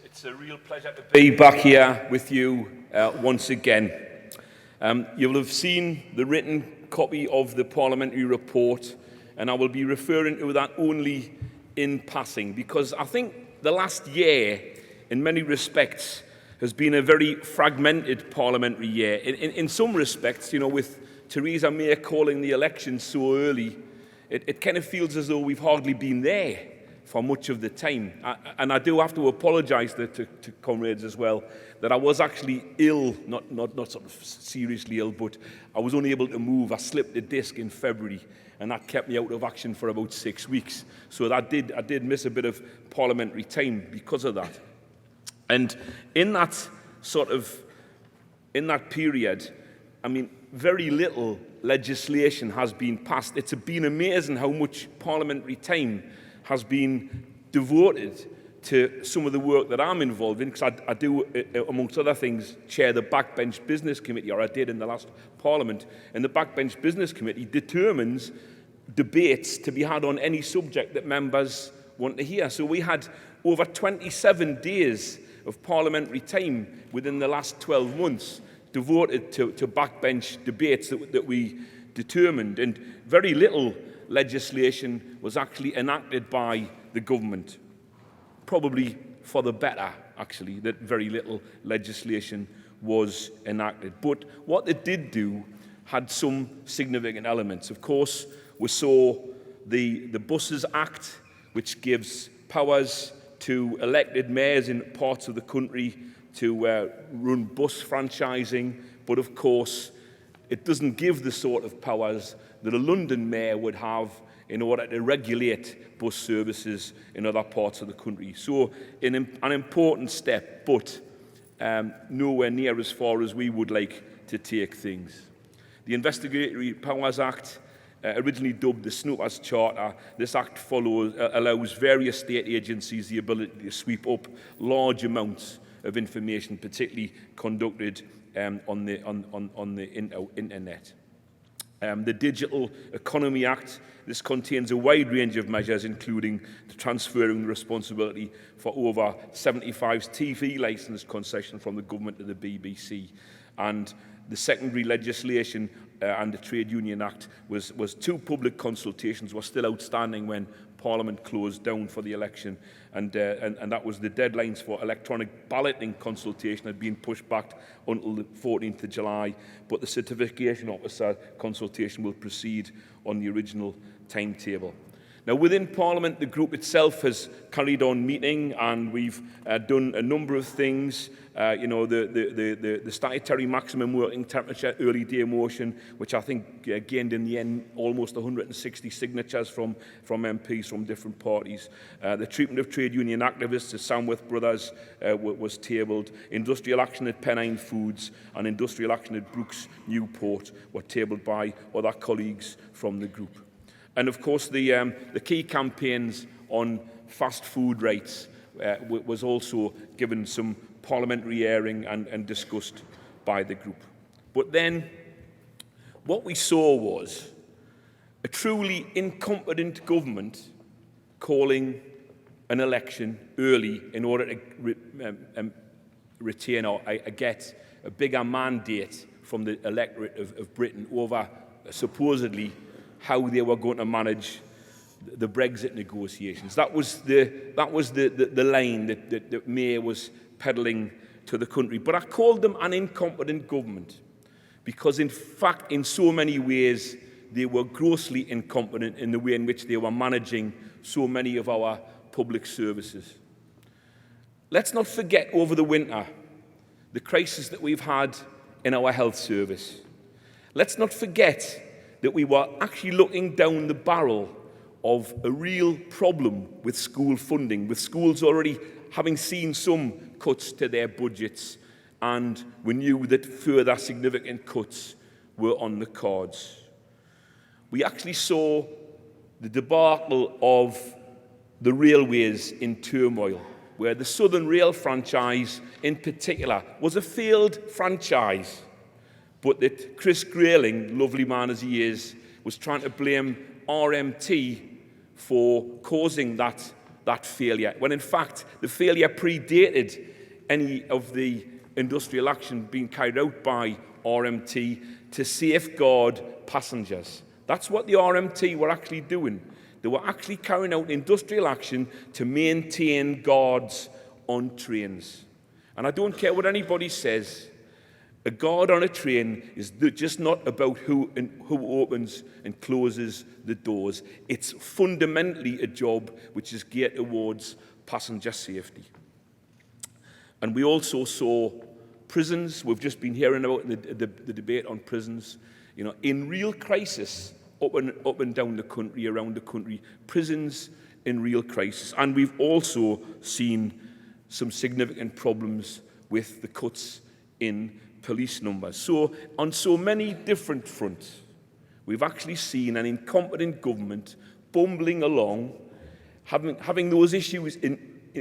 It's a real pleasure to be back here with you once again. You'll have seen the written copy of the parliamentary report, and I will be referring to that only in passing, because I think the last year, in many respects, has been a very fragmented parliamentary year. In some respects, you know, with Theresa May calling the election so early, it kind of feels as though we've hardly been there for much of the time. And I do have to apologise to comrades as well, that I was actually ill, not sort of seriously ill, but I was unable to move. I slipped a disc in February, and that kept me out of action for about 6 weeks. So I did miss a bit of parliamentary time because of that. And in that period, I mean, very little legislation has been passed. It's been amazing how much parliamentary time has been devoted to some of the work that I'm involved in, because I do, amongst other things, chair the Backbench Business Committee, or I did in the last Parliament. And the Backbench Business Committee determines debates to be had on any subject that members want to hear. So we had over 27 days of parliamentary time within the last 12 months devoted to backbench debates that we determined, and very little legislation was actually enacted by the government. Probably for the better, actually, that very little legislation was enacted. But what it did do had some significant elements. Of course, we saw the Buses Act, which gives powers to elected mayors in parts of the country to run bus franchising, but of course it doesn't give the sort of powers that a London mayor would have in order to regulate bus services in other parts of the country. So an important step, but nowhere near as far as we would like to take things. The Investigatory Powers Act, originally dubbed the Snoopers Charter, this act allows various state agencies the ability to sweep up large amounts of information, particularly conducted on the internet. The Digital Economy Act, this contains a wide range of measures, including transferring the responsibility for over 75 TV licence concessions from the government to the BBC. And the secondary legislation and the Trade Union Act was two public consultations were still outstanding when Parliament closed down for the election, and that was the deadlines for electronic balloting consultation had been pushed back until the 14th of July, but the certification officer consultation will proceed on the original timetable. Now, within Parliament, the group itself has carried on meeting, and we've done a number of things. The statutory maximum working temperature early day motion, which I think gained in the end almost 160 signatures from MPs from different parties. The treatment of trade union activists, as Samworth Brothers, was tabled. Industrial action at Pennine Foods and industrial action at Brooks Newport were tabled by other colleagues from the group. And of course, the key campaigns on fast food rights was also given some parliamentary airing and discussed by the group. But then, what we saw was a truly incompetent government calling an election early in order to retain or get a bigger mandate from the electorate of Britain over supposedly how they were going to manage the Brexit negotiations. That was the line that May was peddling to the country. But I called them an incompetent government because, in fact, in so many ways, they were grossly incompetent in the way in which they were managing so many of our public services. Let's not forget, over the winter, the crisis that we've had in our health service. Let's not forget that we were actually looking down the barrel of a real problem with school funding, with schools already having seen some cuts to their budgets, and we knew that further significant cuts were on the cards. We actually saw the debacle of the railways in turmoil, where the Southern Rail franchise in particular was a failed franchise, but that Chris Grayling, lovely man as he is, was trying to blame RMT for causing that that failure, when in fact the failure predated any of the industrial action being carried out by RMT to safeguard passengers. That's what the RMT were actually doing. They were actually carrying out industrial action to maintain guards on trains. And I don't care what anybody says, a guard on a train is just not about who opens and closes the doors. It's fundamentally a job which is geared towards passenger safety. And we also saw prisons. We've just been hearing about the debate on prisons. You know, in real crisis, up and down the country, around the country, prisons in real crisis. And we've also seen some significant problems with the cuts in police numbers. So on so many different fronts, we've actually seen an incompetent government bumbling along, having those issues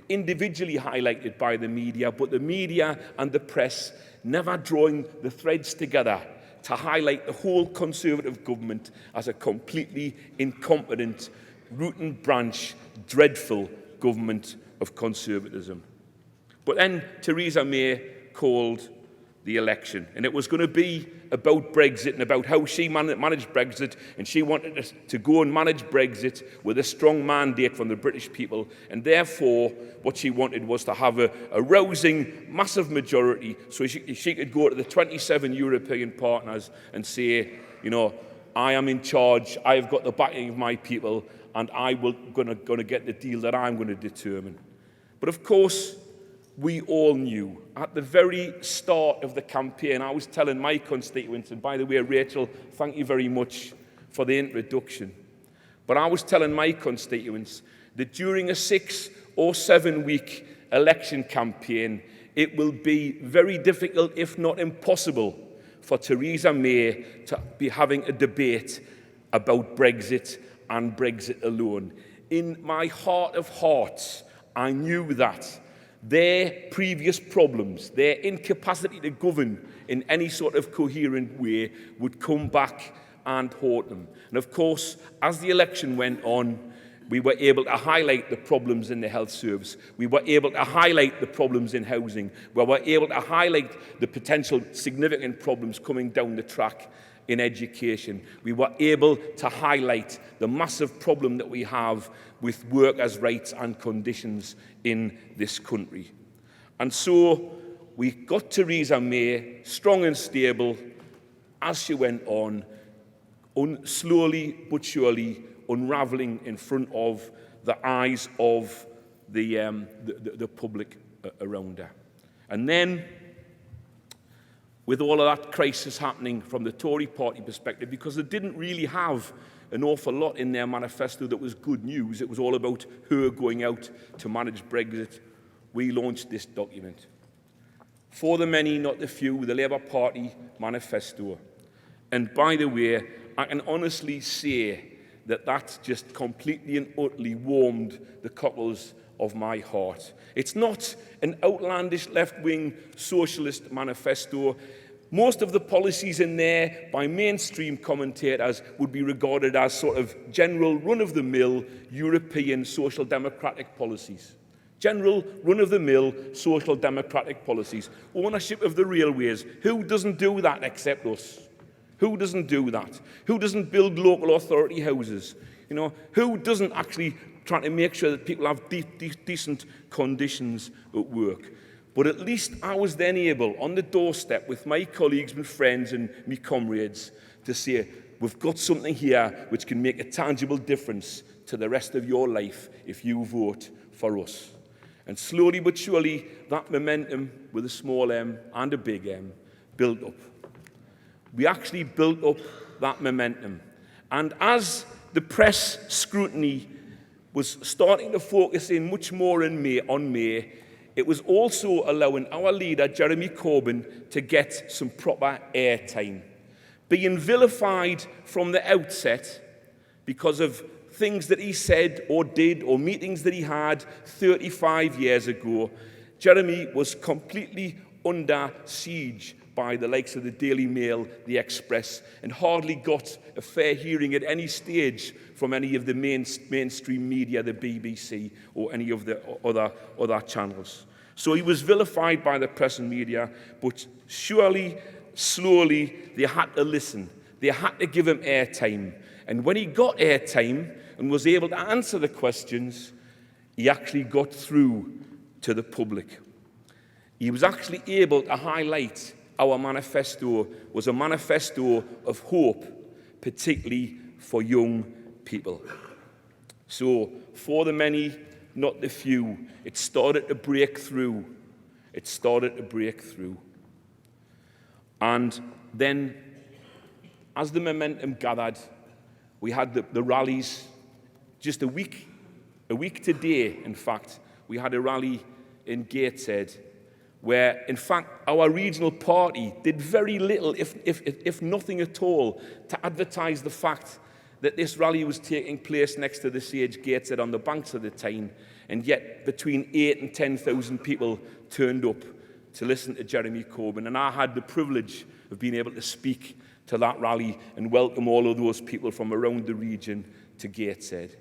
individually highlighted by the media, but the media and the press never drawing the threads together to highlight the whole Conservative government as a completely incompetent, root and branch, dreadful government of conservatism. But then Theresa May called the election, and it was going to be about Brexit and about how she managed Brexit, and she wanted to go and manage Brexit with a strong mandate from the British people, and therefore what she wanted was to have a rousing, massive majority so she could go to the 27 European partners and say, you know, I am in charge, I've got the backing of my people, and I'm going to get the deal that I'm going to determine. But of course, we all knew at the very start of the campaign, I was telling my constituents, and by the way, Rachel, thank you very much for the introduction, but I was telling my constituents that during a 6 or 7 week election campaign, it will be very difficult, if not impossible, for Theresa May to be having a debate about Brexit and Brexit alone. In my heart of hearts, I knew that their previous problems, their incapacity to govern in any sort of coherent way would come back and haunt them. And of course, as the election went on, we were able to highlight the problems in the health service. We were able to highlight the problems in housing. We were able to highlight the potential significant problems coming down the track in education. We were able to highlight the massive problem that we have with workers' rights and conditions in this country. And so we got Theresa May strong and stable as she went on, slowly but surely unravelling in front of the eyes of the public around her. And then, with all of that crisis happening from the Tory party perspective, because they didn't really have an awful lot in their manifesto that was good news, it was all about her going out to manage Brexit, we launched this document. For the many, not the few, the Labour Party manifesto. And by the way, I can honestly say that that just completely and utterly warmed the cockles of my heart. It's not an outlandish left-wing socialist manifesto. Most of the policies in there by mainstream commentators would be regarded as sort of general run-of-the-mill European social democratic policies. General run-of-the-mill social democratic policies. Ownership of the railways. Who doesn't do that except us? Who doesn't do that? Who doesn't build local authority houses? You know, who doesn't actually try to make sure that people have decent conditions at work? But at least I was then able, on the doorstep with my colleagues, my friends and my comrades, to say, we've got something here which can make a tangible difference to the rest of your life if you vote for us. And slowly but surely, that momentum with a small m and a big M built up. We actually built up that momentum. And as the press scrutiny was starting to focus in much more on May, it was also allowing our leader, Jeremy Corbyn, to get some proper airtime. Being vilified from the outset because of things that he said or did or meetings that he had 35 years ago, Jeremy was completely under siege by the likes of the Daily Mail, the Express, and hardly got a fair hearing at any stage from any of the mainstream media, the BBC, or any of the other channels. So he was vilified by the press and media, but surely, slowly, they had to listen. They had to give him airtime. And when he got airtime and was able to answer the questions, he actually got through to the public. He was actually able to highlight our manifesto was a manifesto of hope, particularly for young people. So, for the many, not the few, it started to break through. It started to break through. And then, as the momentum gathered, we had the rallies. Just a week today, in fact, we had a rally in Gateshead, where, in fact, our regional party did very little, if nothing at all, to advertise the fact that this rally was taking place next to the Sage Gateshead on the banks of the Tyne, and yet between 8,000 and 10,000 people turned up to listen to Jeremy Corbyn. And I had the privilege of being able to speak to that rally and welcome all of those people from around the region to Gateshead.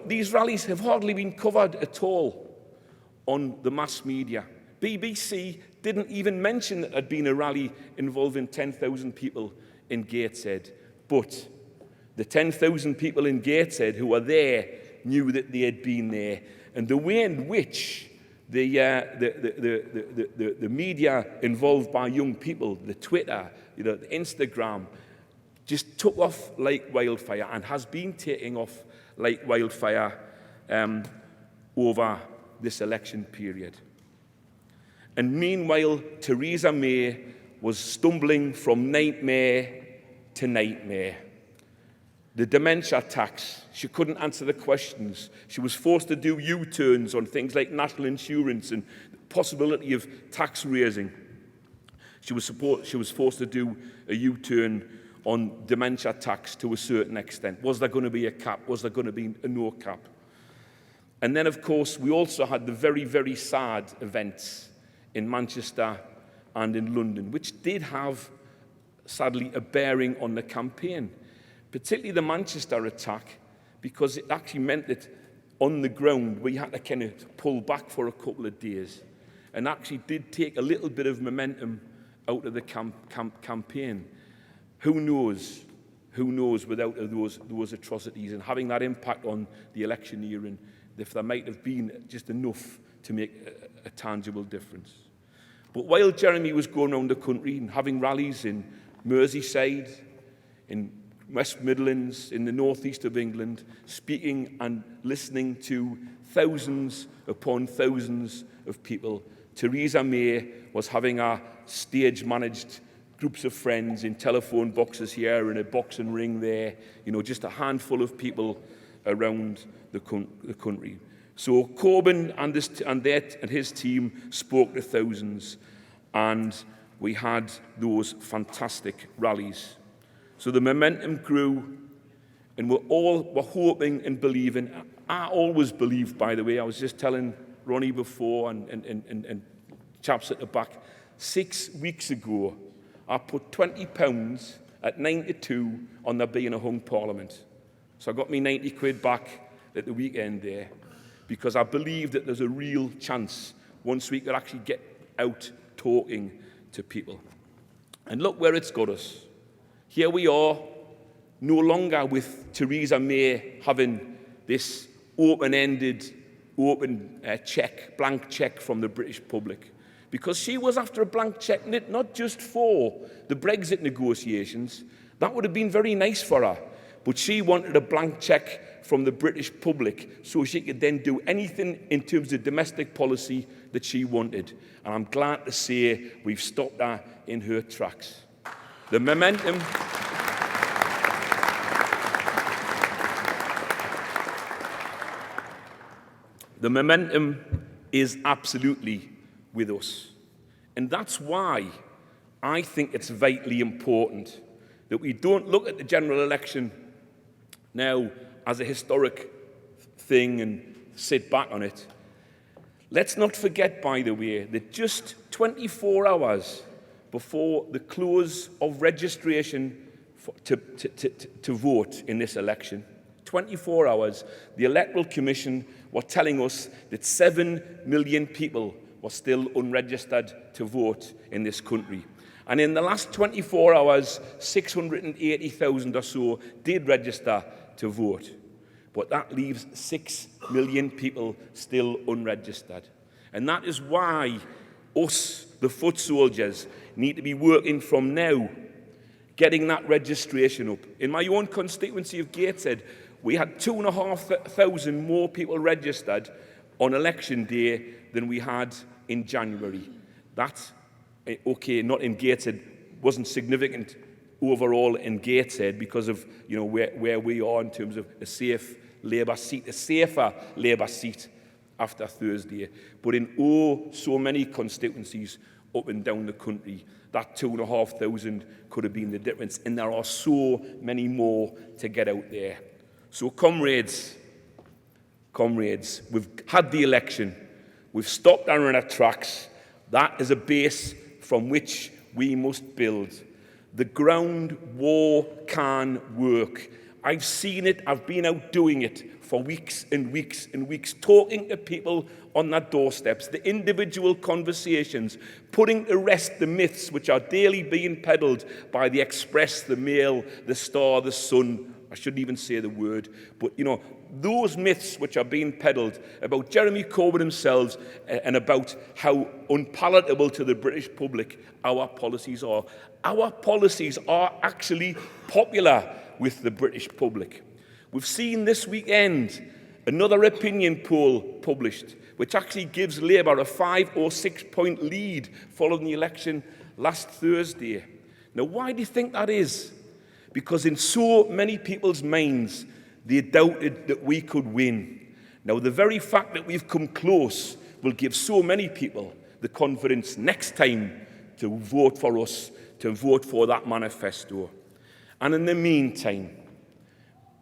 These rallies have hardly been covered at all on the mass media. BBC didn't even mention that there'd been a rally involving 10,000 people in Gateshead. But the 10,000 people in Gateshead who were there knew that they had been there. And the way in which the media involved by young people, the Twitter, the Instagram, just took off like wildfire and has been taking off like wildfire over this election period. And meanwhile, Theresa May was stumbling from nightmare to nightmare. The dementia tax, she couldn't answer the questions. She was forced to do U-turns on things like national insurance and the possibility of tax raising. She was forced to do a U-turn on dementia tax to a certain extent. Was there going to be a cap? Was there going to be a no cap? And then, of course, we also had the very, very sad events in Manchester and in London, which did have, sadly, a bearing on the campaign, particularly the Manchester attack, because it actually meant that on the ground we had to kind of pull back for a couple of days, and actually did take a little bit of momentum out of the campaign. Who knows without those atrocities and having that impact on the election year, and if there might have been just enough to make a tangible difference. But while Jeremy was going around the country and having rallies in Merseyside, in West Midlands, in the northeast of England, speaking and listening to thousands upon thousands of people, Theresa May was having our stage-managed groups of friends in telephone boxes here and a boxing ring there, just a handful of people around the country. So Corbyn and his team spoke to thousands, and we had those fantastic rallies. So the momentum grew, and we're hoping and believing. I always believed, by the way, I was just telling Ronnie before and chaps at the back, 6 weeks ago, I put £20 at 9-2 on there being a hung parliament. So I got me 90 quid back at the weekend there, because I believe that there's a real chance once we could actually get out talking to people. And look where it's got us. Here we are, no longer with Theresa May having this open-ended, blank check from the British public. Because she was after a blank check, not just for the Brexit negotiations. That would have been very nice for her. But she wanted a blank check from the British public so she could then do anything in terms of domestic policy that she wanted. And I'm glad to say we've stopped her in her tracks. The momentum is absolutely with us. And that's why I think it's vitally important that we don't look at the general election now as a historic thing and sit back on it. Let's not forget, by the way, that just 24 hours before the close of registration to vote in this election, 24 hours, the Electoral Commission were telling us that 7 million people were still unregistered to vote in this country. And in the last 24 hours, 680,000 or so did register to vote. But that leaves 6 million people still unregistered. And that is why us, the foot soldiers, need to be working from now, getting that registration up. In my own constituency of Gateshead, we had 2,500 more people registered on election day than we had in January. That's, okay, not in Gateshead, wasn't significant overall in Gateshead because of where we are in terms of a safer Labour seat after Thursday. But in so many constituencies up and down the country, that 2,500 could have been the difference. And there are so many more to get out there. So comrades, we've had the election. We've stopped our in our tracks. That is a base from which we must build. The ground war can work. I've seen it. I've been out doing it for weeks and weeks and weeks, talking to people on their doorsteps, the individual conversations, putting to rest the myths which are daily being peddled by the Express, the Mail, the Star, the Sun. I shouldn't even say the word, but those myths which are being peddled about Jeremy Corbyn himself and about how unpalatable to the British public our policies are. Our policies are actually popular with the British public. We've seen this weekend another opinion poll published, which actually gives Labour a 5 or 6 point lead following the election last Thursday. Now, why do you think that is? Because in so many people's minds, they doubted that we could win. Now, the very fact that we've come close will give so many people the confidence next time to vote for us, to vote for that manifesto. And in the meantime,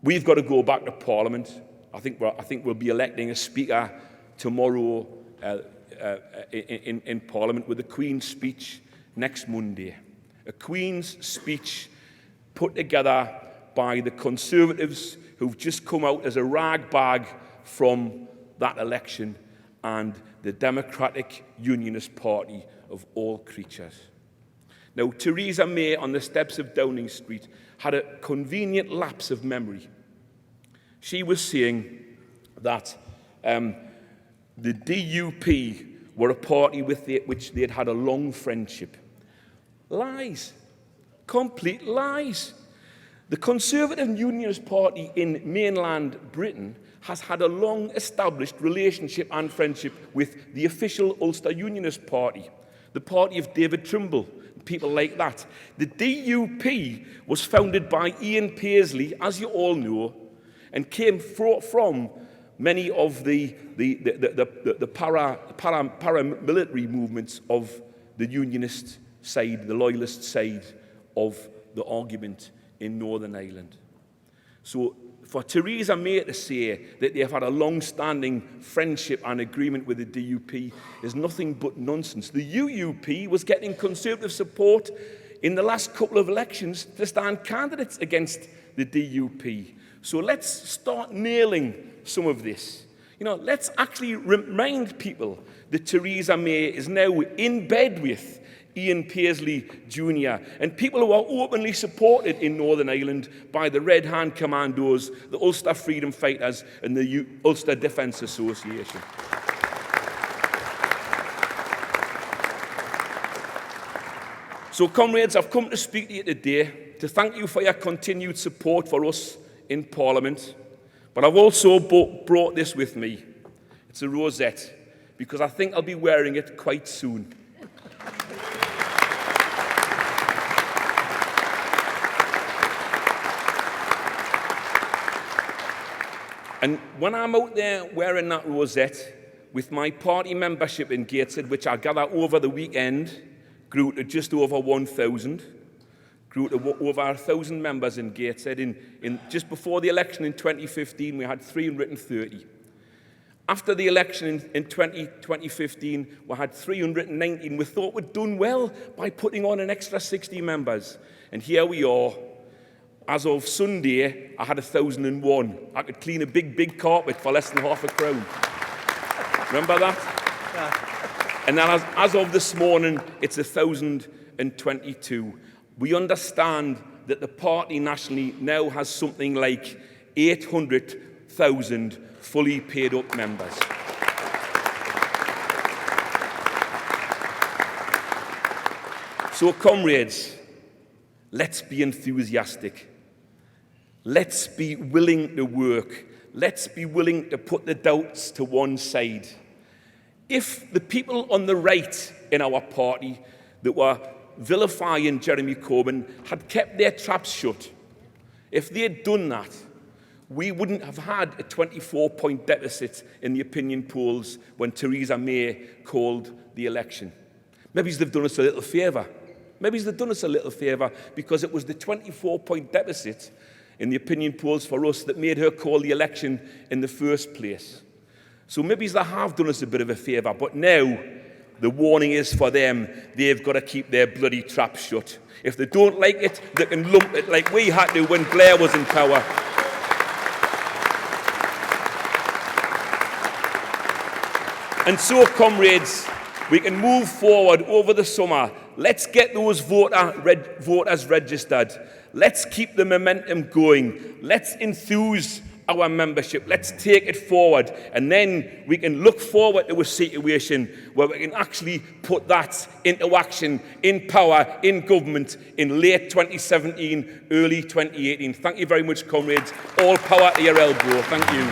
we've got to go back to Parliament. I think we'll be electing a speaker tomorrow in Parliament with a Queen's speech next Monday. A Queen's speech put together by the Conservatives who've just come out as a rag bag from that election and the Democratic Unionist Party of all creatures. Now, Theresa May on the steps of Downing Street had a convenient lapse of memory. She was saying that the DUP were a party with which they had a long friendship. Lies. Complete lies. The Conservative Unionist Party in mainland Britain has had a long-established relationship and friendship with the official Ulster Unionist Party, the party of David Trimble, people like that. The DUP was founded by Ian Paisley, as you all know, and came from many of the paramilitary movements of the Unionist side, the Loyalist side of the argument in Northern Ireland. So for Theresa May to say that they have had a long-standing friendship and agreement with the DUP is nothing but nonsense. The UUP was getting Conservative support in the last couple of elections to stand candidates against the DUP. So let's start nailing some of this. Let's actually remind people that Theresa May is now in bed with Ian Paisley Jr. and people who are openly supported in Northern Ireland by the Red Hand Commandos, the Ulster Freedom Fighters and the Ulster Defence Association. So, comrades, I've come to speak to you today to thank you for your continued support for us in Parliament. But I've also brought this with me. It's a rosette, because I think I'll be wearing it quite soon. And when I'm out there wearing that rosette, with my party membership in Gateshead, which I gather over the weekend, grew to just over 1,000, grew to over 1,000 members in Gateshead. In just before the election in 2015, we had 330. After the election in 2015, we had 319. We thought we'd done well by putting on an extra 60 members. And here we are. As of Sunday, I had 1,001. I could clean a big carpet for less than £50. Remember that? Yeah. And then as of this morning, it's 1,022. We understand that the party nationally now has something like 800,000 fully paid up members. So, comrades, let's be enthusiastic. Let's be willing to work. Let's be willing to put the doubts to one side. If the people on the right in our party that were vilifying Jeremy Corbyn had kept their traps shut, if they had done that, we wouldn't have had a 24-point deficit in the opinion polls when Theresa May called the election. Maybe they've done us a little favour. Maybe they've done us a little favour because it was the 24-point deficit in the opinion polls for us that made her call the election in the first place. So maybe they have done us a bit of a favour, but now the warning is for them. They've got to keep their bloody traps shut. If they don't like it, they can lump it like we had to when Blair was in power. And so, comrades, we can move forward over the summer. Let's get those voters registered. Let's keep the momentum going. Let's enthuse our membership. Let's take it forward. And then we can look forward to a situation where we can actually put that into action, in power, in government, in late 2017, early 2018. Thank you very much, comrades. All power to your elbow. Thank you.